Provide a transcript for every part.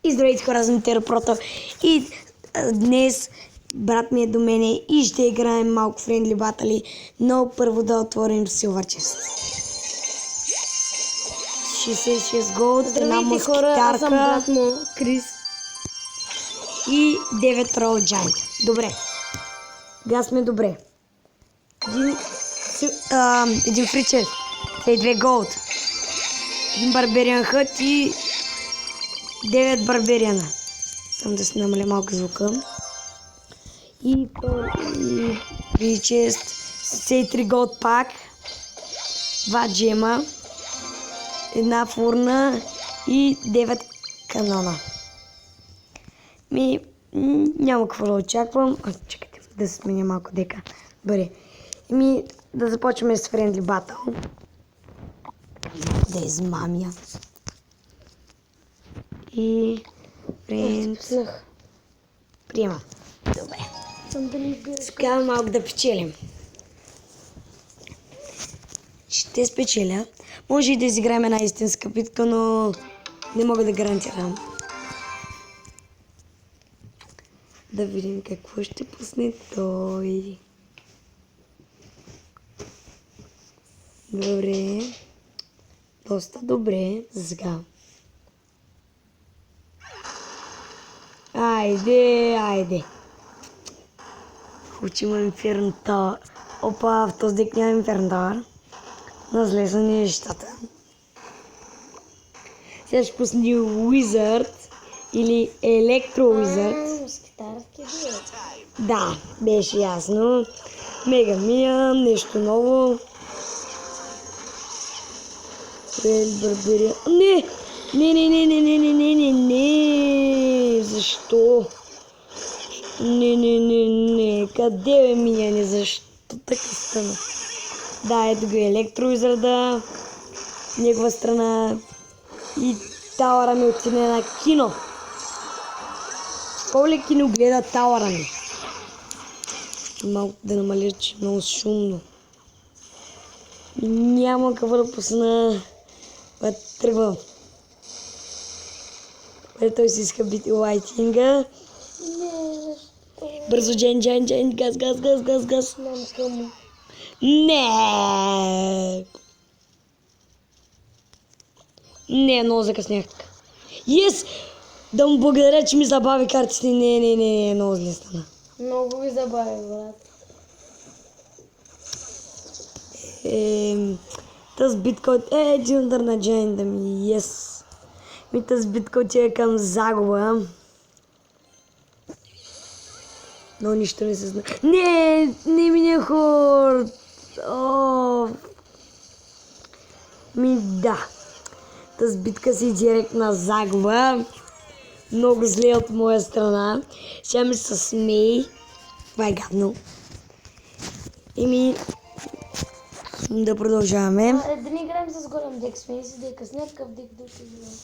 И здравейте хора, съм Теропрото. И днес брат ми е до мене и ще играем малко Friendly Battle, но първо да отворим Silver Chest. 66 голд, една Здравейте хора, аз съм брат мускитарка му, Крис. и 9 Roll Giant. Добре. Сега сме добре. Един Free Chest, 2 голд, един Barbarian Hut и 9 барбериана. Само да си намаля малко звука. И при чест 3 голд пак, 2 джема, една фурна и 9 канона. Няма какво да очаквам. Чакайте да се сменя малко дека. Добре. Да започваме с Friendly Battle. Да измамя. И приема. Добре. Сега малко да печелим. Ще спечеля. Може и да изиграем една истинска битка, но не мога да гарантирам. Да видим какво ще пусне той. Добре. Доста добре. За сега. Айде. Хубаво, че има Инферно Тауър. Опа, в този дек няма Инферно Тауър. Но зле са нещата. Сега ще пусне Wizard или Електро Wizard. Мускитарски дует. Да, беше ясно. Мега Мия, нещо ново. Барберия. Не! Не! Защо? Не. Къде бе Мия? Защо така стана? Да, ето го Електроизрада. Негова страна. И тауъра ми отиде на кино. Коле кино гледа тауъра ми? Малко да намаля, че е много шумно. Няма какво да пусна. Тръгвам. Той си иска бити лайтинга. Бързо, Джен, газ. Не, много закъснях. Yes! Да му благодаря, че ми забави картите. Не, много зле стана. Много ви забави, брат. Тази битка от... един удар на джайнта ми. Yes! Тази битка отива към загуба. Но нищо не се знае. Не мине хор. Да. Тази битка си директна загуба. Много зле от моя страна. Сега ми се смей. Това е гадно. Да продължаваме. Да не играем с голям дек, смей си дека. С някакъв дек да ще играем.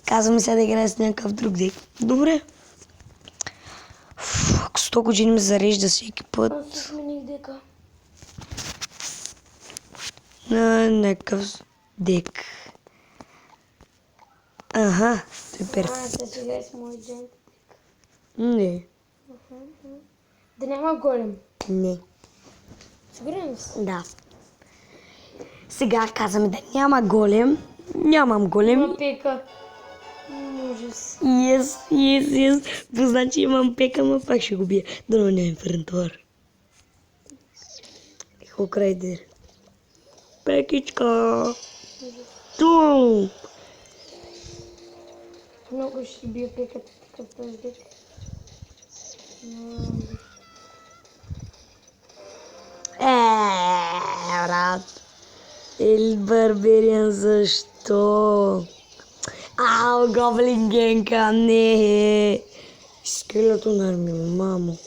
Казваме сега да играе с някакъв друг дек. Добре. Ако 100 години ме зарежда всеки път. Аз се смених дека. На някакъв дек. Аха, супер. Сега играй с мой джент. Не. Да няма голем. Не. Сигурен ли си? Да. Сега казваме да няма голем. Нямам голем. Има пека. Ужас. Yes. Позна, че имам пека, но пак ще го бия. Дано няма инферентуар. Хокрайдер. Пекичка. Тум. Много ще бия пеката такъв този дек. Брат. Барбериан, защо? Гоблин генка, не. Скелето на армия, мамо.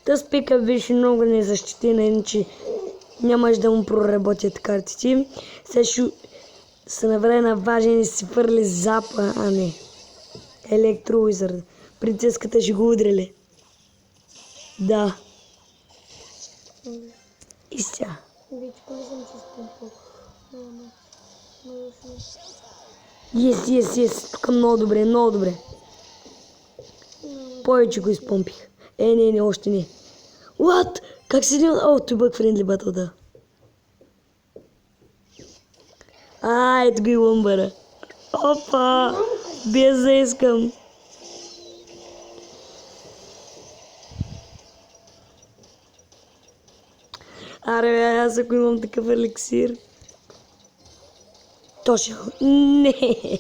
Тази пека беше много незащитена, иначе нямаш да му проработят картите. Сега ще се направи на важен и си фърли запа, а не. Електроуизър. Принцеската ще го удрили. Да. И сега. Вече полезам, че спомпо. Yes. Тук много добре, много добре. Повече го изпомпих. Не, още не. What? Как си дел? О, той бък френдли батъл, да. Ето го и лъмбъра. Опа! Без да искам. Аре, бе, аз ако имам такъв еликсир. Точно. Не.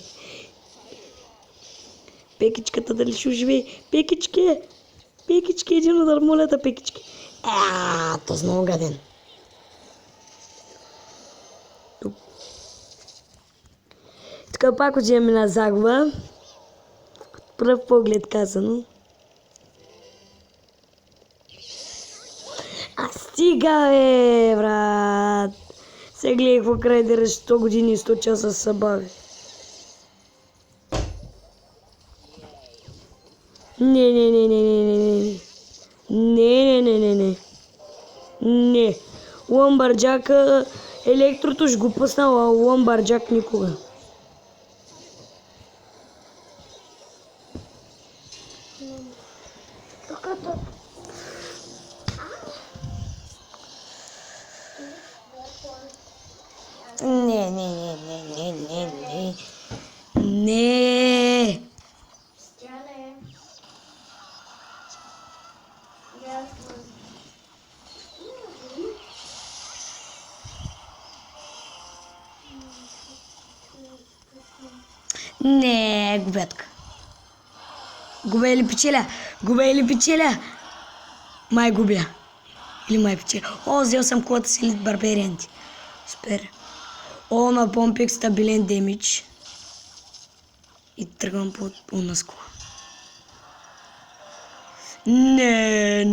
Пекичката дали ще оживее? Пекички, един удар, моля да, пекички. Този много гаден. Тук. Така пак отиваме на загуба. Пръв поглед казано. Стига, бе, брат. Сега гледай какво край да 100 години и 100 часа се бави. Не. Лъмбърджака, електрото ще го пуснала, лъмбърджак никога. Не. Не, губятка. Губя или печеля? Май губя. Или май печеля. О, взел съм колата си Elite Barbarian. Супер. О, на помпик стабилен демидж. И тръгвам по унаскова. Не,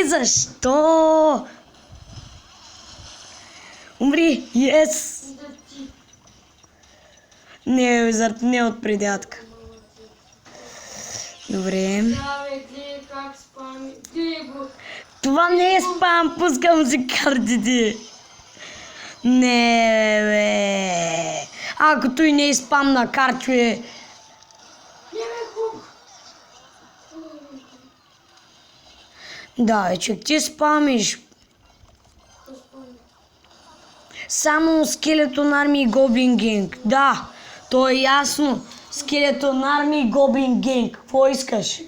защо? Умри, yes! Не, Wizard, не от предятка. Добре. Това не е спам, пускам си картите. Не, бе. Ако той не е спам на карти, да, че ти спамиш. Само Skeleton Army и Goblin Gang. Да, то е ясно. Skeleton Army и Goblin Gang. Какво искаш?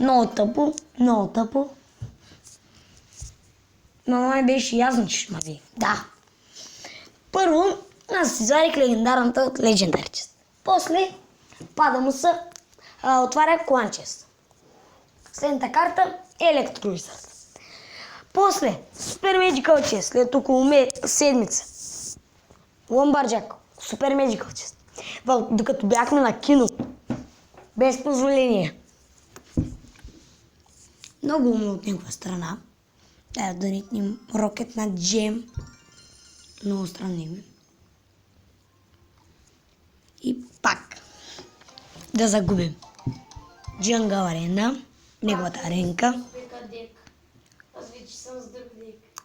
Много тъпо. Но май беше ясно, че ще ма ви. Да. Първо, аз извадих легендарната от Legendary Chest. После пада му се, отваря Clan Chest. Следната карта е Electro Wizard. После Super Magical Chest, след около седмица. Lumberjack, Super Magical Chest. Докато бяхме на кино, без позволение. Много умно от негова страна. Да нитнем рокет на джем. Много странно име. И пак да загубим Джангъл Арена, неговата аренка. Аз вече съм с друг дек.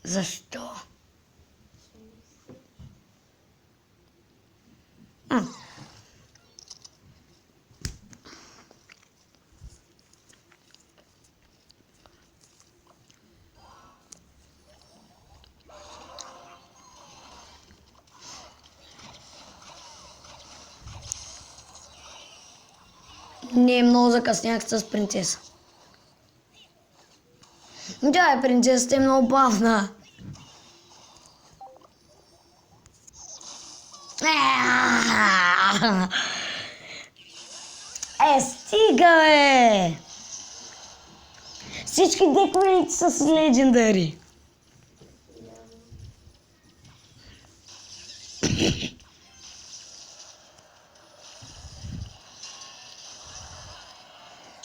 Защо? Не, много закъснях с принцеса. Да, принцесата е много бавна. Стига, бе! Всички дековете са с легендари.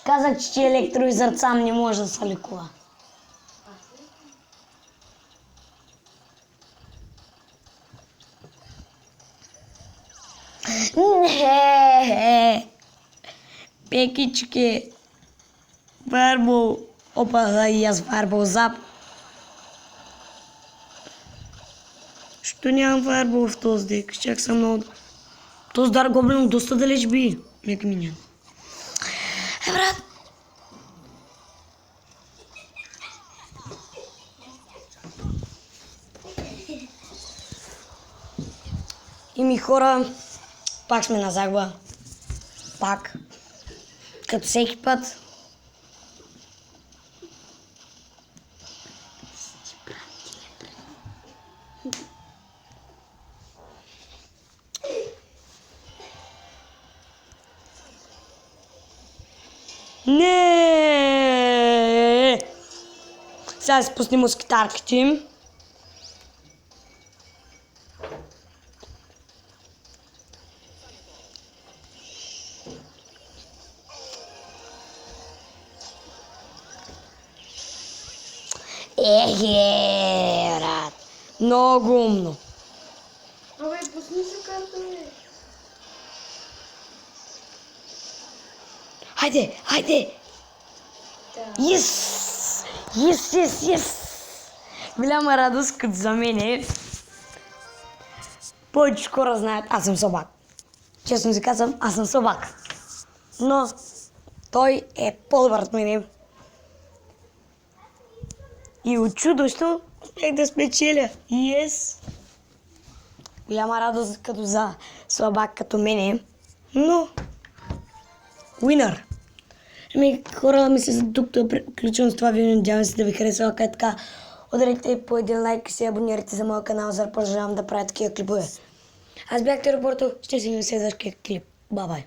Казах, че Електровизър сам не може да се лекува. Не! Пекички! Варбол! Опа, да и аз варбол зап! То нямам фаербол в този дек. Чак съм много... Този дар гоблин доста далеч би. Мек миньон. Брат! И ми хора, пак сме на загуба. Пак. Като всеки път. Не! Сега се спусни мускетарките им. Брат. Много умно. Абе, пусни се карта, бе. Хайде, хайде! Да. Yes! Yes, yes, yes! Голяма радост, като за мене. Повече хора знаят, аз съм собак. Честно си казвам, аз съм собак. Но той е по-добър от мене. И от чудощо успех да спечеля. Yes! Голяма радост като за слабак като мене. Но... Winner! Ами хора, мисля за тук да приключвам с това видео. Надявам се да ви харесва. Ако е така, ударете по един лайк и се абонирайте за моя канал, за да продължавам да правя такива клипове. Аз бях Теропорто, ще си видим в следващия клип. Бай-бай!